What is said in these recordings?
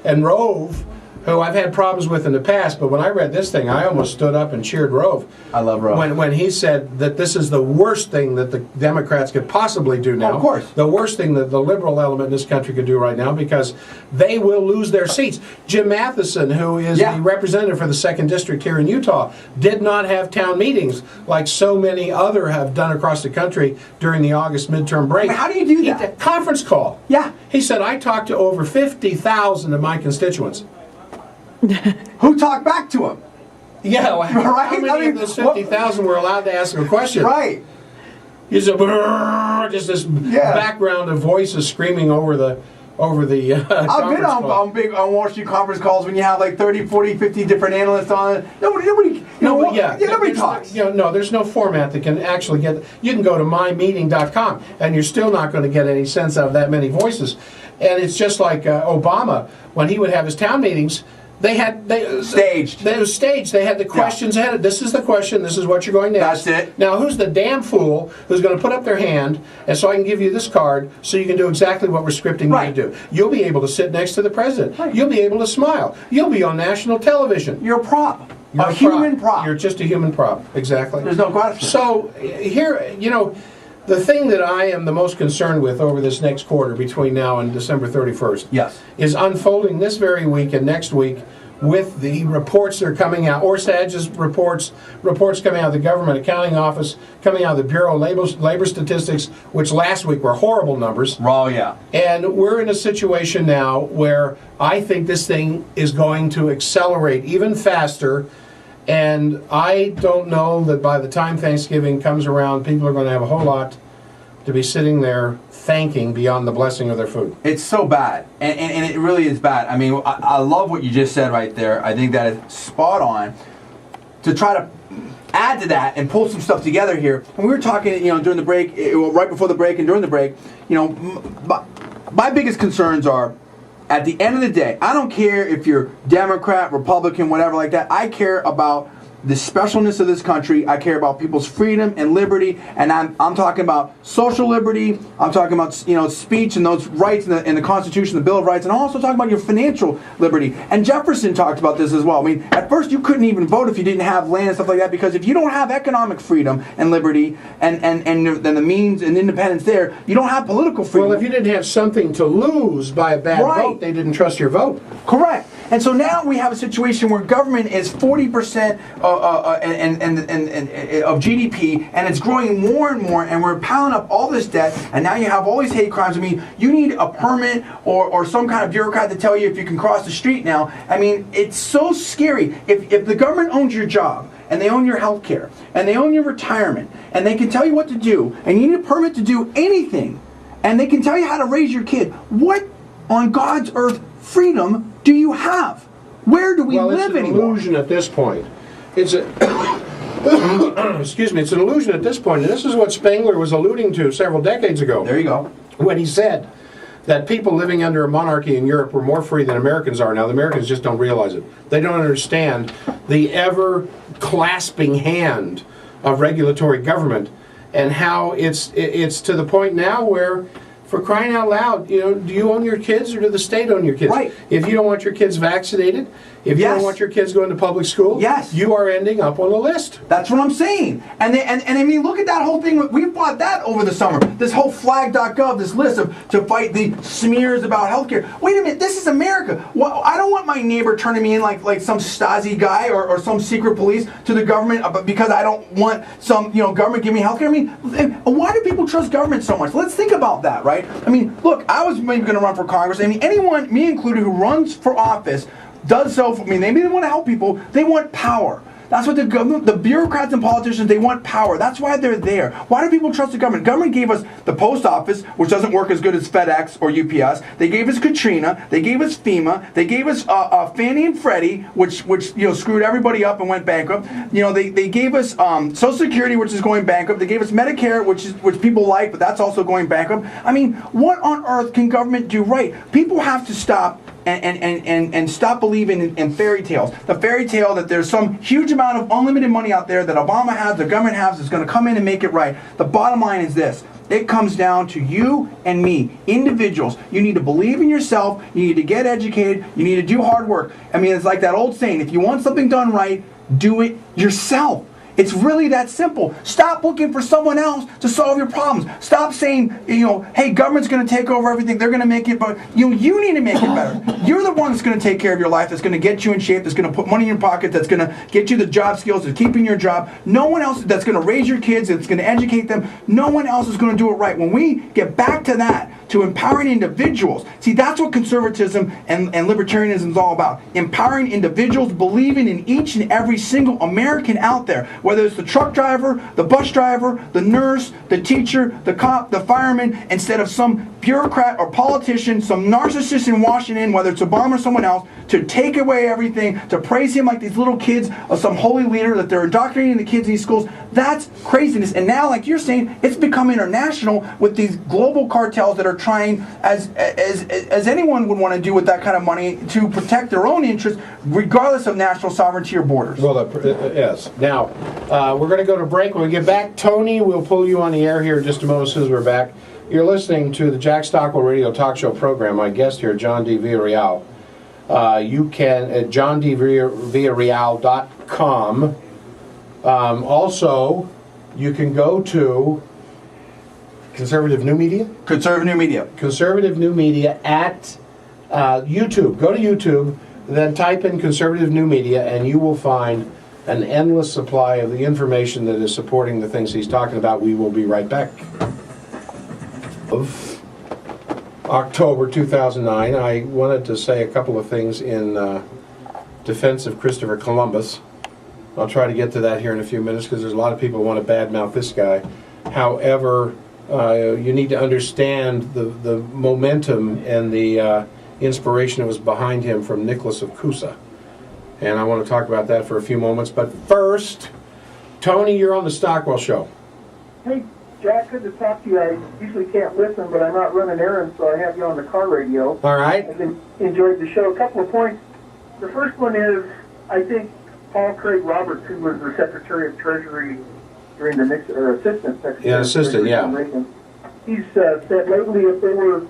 And Rove, who I've had problems with in the past, but when I read this thing, I almost stood up and cheered Rove. I love Rove. When he said that this is the worst thing that the Democrats could possibly do now. Of course. The worst thing that the liberal element in this country could do right now, because they will lose their seats. Jim Matheson, who is the representative for the 2nd District here in Utah, did not have town meetings like so many other have done across the country during the August midterm break. How do you do that? He did a conference call. Yeah. He said, I talked to over 50,000 of my constituents. Who talked back to him? Yeah, well, right? how many of those 50,000 were allowed to ask a question? Right. He's just this background of voices screaming over the I've been on Wall Street conference calls when you have like 30, 40, 50 different analysts on it. Nobody talks. No, there's no format that can actually get. You can go to mymeeting.com and you're still not going to get any sense of that many voices. And it's just like Obama when he would have his town meetings. Staged. They were staged. They had the questions ahead. This is the question. This is what you're going to ask. That's it. Now, who's the damn fool who's going to put up their hand, and so I can give you this card so you can do exactly what we're scripting you to do? You'll be able to sit next to the president. Right. You'll be able to smile. You'll be on national television. You're a prop. You're a human prop. You're just a human prop. Exactly. There's no question. So here, the thing that I am the most concerned with over this next quarter between now and December 31st is unfolding this very week and next week with the reports that are coming out, Orsag's reports coming out of the Government Accounting Office, coming out of the Bureau of Labor Statistics, which last week were horrible numbers. And we're in a situation now where I think this thing is going to accelerate even faster. And I don't know that by the time Thanksgiving comes around, people are going to have a whole lot to be sitting there thanking beyond the blessing of their food. It's so bad, and it really is bad. I mean, I love what you just said right there. I think that is spot on. To try to add to that and pull some stuff together here, and we were talking, during the break, right before the break and during the break, my biggest concerns are, at the end of the day, I don't care if you're Democrat, Republican, whatever like that. I care about the specialness of this country. I care about people's freedom and liberty, and I'm talking about social liberty. I'm talking about speech and those rights in the Constitution, the Bill of Rights, and I'm also talking about your financial liberty. And Jefferson talked about this as well. I mean, at first you couldn't even vote if you didn't have land and stuff like that, because if you don't have economic freedom and liberty and the means and independence there, you don't have political freedom. Well, if you didn't have something to lose by a bad vote, they didn't trust your vote. Correct. And so now we have a situation where government is 40% of GDP, and it's growing more and more, and we're piling up all this debt, and now you have all these hate crimes. I mean, you need a permit or some kind of bureaucrat to tell you if you can cross the street now. I mean, it's so scary. If the government owns your job, and they own your health care, and they own your retirement, and they can tell you what to do, and you need a permit to do anything, and they can tell you how to raise your kid, what on God's earth freedom do you have? Where do we live anymore? It's an illusion at this point. It's it's an illusion at this point, and this is what Spengler was alluding to several decades ago. There you go. When he said that people living under a monarchy in Europe were more free than Americans are now. The Americans just don't realize it. They don't understand the ever-clasping hand of regulatory government, and how it's to the point now where, for crying out loud, do you own your kids or does the state own your kids? Right. If you don't want your kids vaccinated, if you don't want your kids going to public school, you are ending up on a list. That's what I'm saying. And I mean, look at that whole thing. We fought that over the summer. This whole flag.gov, this list to fight the smears about healthcare. Wait a minute, this is America. Well, I don't want my neighbor turning me in like some Stasi guy or some secret police to the government because I don't want some government giving me healthcare. I mean, why do people trust government so much? Let's think about that, right? I mean, look, I was maybe going to run for Congress. I mean, anyone, me included, who runs for office does so for me. Maybe they want to help people. They want power. That's what the bureaucrats and politicians, they want power. That's why they're there. Why do people trust the government? Government gave us the post office, which doesn't work as good as FedEx or UPS. They gave us Katrina. They gave us FEMA. They gave us Fannie and Freddie, which screwed everybody up and went bankrupt. They gave us Social Security, which is going bankrupt. They gave us Medicare, which people like, but that's also going bankrupt. I mean, what on earth can government do right? People have to stop and stop believing in fairy tales. The fairy tale that there's some huge amount of unlimited money out there that Obama has, the government has, is going to come in and make it right. The bottom line is this. It comes down to you and me, individuals. You need to believe in yourself. You need to get educated. You need to do hard work. I mean, it's like that old saying, if you want something done right, do it yourself. It's really that simple. Stop looking for someone else to solve your problems. Stop saying, hey, government's going to take over everything. They're going to make it, but you need to make it better. You're the one that's going to take care of your life, that's going to get you in shape, that's going to put money in your pocket, that's going to get you the job skills, that's keeping your job. No one else that's going to raise your kids, that's going to educate them. No one else is going to do it right. When we get back to that, to empowering individuals, see, that's what conservatism and libertarianism is all about. Empowering individuals, believing in each and every single American out there, whether it's the truck driver, the bus driver, the nurse, the teacher, the cop, the fireman, instead of some bureaucrat or politician, some narcissist in Washington, whether it's Obama or someone else, to take away everything, to praise him like these little kids of some holy leader, that they're indoctrinating the kids in these schools. That's craziness. And now, like you're saying, it's become international with these global cartels that are trying, as anyone would want to do with that kind of money, to protect their own interests, regardless of national sovereignty or borders. Well, yes. Now, we're going to go to break. When we get back, Tony, we'll pull you on the air here in just a moment as soon as we're back. You're listening to the Jack Stockwell Radio Talk Show program. My guest here, John D. Villarreal. You can at johndvillarreal.com. Also, you can go to Conservative New Media? Conservative New Media. Conservative New Media at YouTube. Go to YouTube, then type in Conservative New Media, and you will find an endless supply of the information that is supporting the things he's talking about. We will be right back. Of October 2009, I wanted to say a couple of things in defense of Christopher Columbus. I'll try to get to that here in a few minutes because there's a lot of people who want to badmouth this guy. However, you need to understand the momentum and the inspiration that was behind him from Nicholas of Cusa. And I want to talk about that for a few moments. But first, Tony, you're on the Stockwell Show. Hey, Jack, good to talk to you. I usually can't listen, but I'm not running errands, so I have you on the car radio. All right. I've enjoyed the show. A couple of points. The first one is, I think Paul Craig Roberts, who was the Secretary of Treasury during the Nixon, or Assistant Secretary. Yeah, Assistant, yeah. Reagan, he's said lately if they were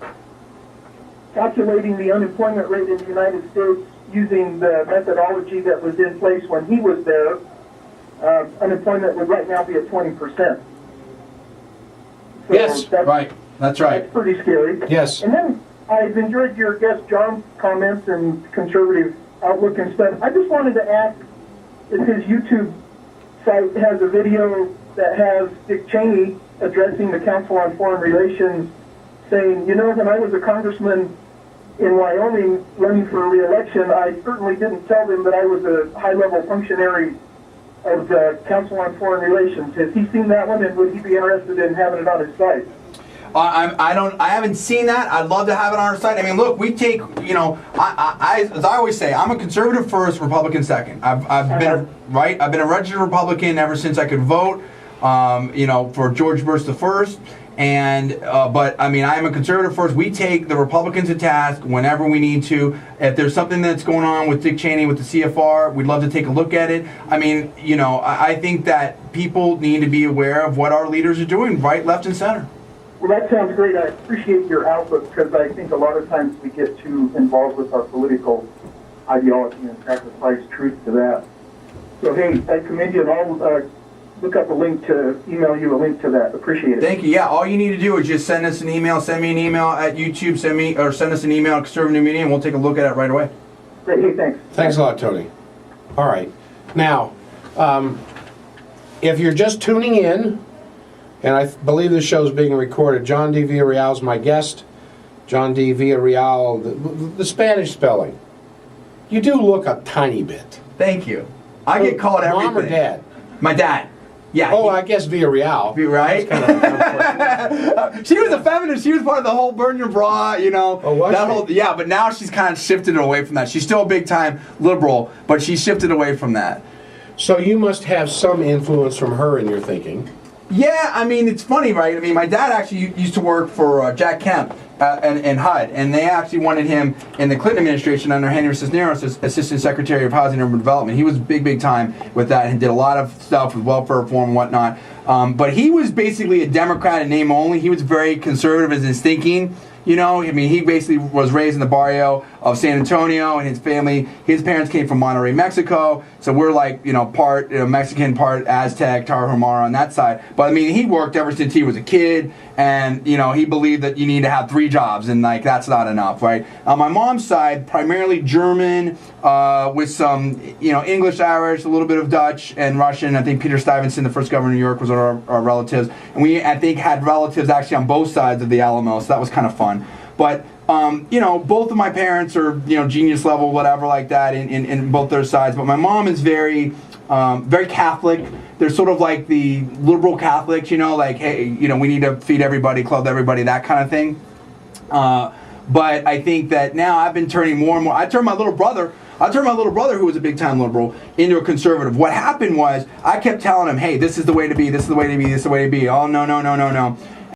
calculating the unemployment rate in the United States using the methodology that was in place when he was there, unemployment would right now be at 20%. So yes, right. That's right. That's pretty scary. Yes. And then I've enjoyed your guest John's comments and conservative outlook and stuff. I just wanted to ask if his YouTube site has a video that has Dick Cheney addressing the Council on Foreign Relations, saying, when I was a congressman in Wyoming running for re-election, I certainly didn't tell them that I was a high-level functionary of the Council on Foreign Relations. Has he seen that one, and would he be interested in having it on his site? I haven't seen that. I'd love to have it on our site. I mean, look, we take, as I always say, I'm a conservative first, Republican second. I've been a registered Republican ever since I could vote, for George Bush the first. And but I mean, I'm a conservative first. We take the Republicans to task whenever we need to. If there's something that's going on with Dick Cheney with the CFR, we'd love to take a look at it. I mean, I think that people need to be aware of what our leaders are doing, right, left, and center. Well, that sounds great. I appreciate your outlook because I think a lot of times we get too involved with our political ideology and sacrifice truth to that. So, hey, I commend you, and I'll look up a link to email you a link to that. Appreciate it. Thank you. Yeah, all you need to do is just send us an email. Send me an email at YouTube. Send us an email at Conservative New Media, and we'll take a look at it right away. Great. Hey, thanks. Thanks a lot, Tony. All right. Now, if you're just tuning in, and I believe this show is being recorded, John D. Villarreal is my guest. John D. Villarreal, the Spanish spelling. You do look a tiny bit. Thank you. I get called everything. Mom or dad? My dad. Yeah. Oh, I guess Villarreal. Right? She was a feminist. She was part of the whole burn your bra, Oh, was she? Yeah, but now she's kind of shifted away from that. She's still a big-time liberal, but she shifted away from that. So you must have some influence from her in your thinking. Yeah, I mean, it's funny, right? I mean, my dad actually used to work for Jack Kemp, and HUD, and they actually wanted him in the Clinton administration under Henry Cisneros as Assistant Secretary of Housing and Urban Development. He was big time with that and did a lot of stuff with welfare reform and whatnot. But he was basically a Democrat in name only. He was very conservative in his thinking. You know, I mean, he basically was raised in the barrio of San Antonio, and his family, his parents came from Monterrey, Mexico. So we're like, you know, part Mexican, part Aztec, Tarahumara on that side. But I mean, he worked ever since he was a kid, and you know, he believed that you need to have 3 jobs, and like that's not enough, right? On my mom's side, primarily German, with some, you know, English, Irish, a little bit of Dutch and Russian. I think Peter Stuyvesant, the first governor of New York, was one of our relatives, and we, I think, had relatives actually on both sides of the Alamo, so that was kind of fun. But you know, both of my parents are, you know, genius level, whatever like that, in both their sides. But my mom is very Catholic. They're sort of like the liberal Catholics, you know, like, hey, you know, we need to feed everybody, clothe everybody, that kind of thing. But I think that now I've been turning more and more. I turned my little brother, who was a big-time liberal, into a conservative. What happened was I kept telling him, hey, this is the way to be, this is the way to be, this is the way to be. Oh, no.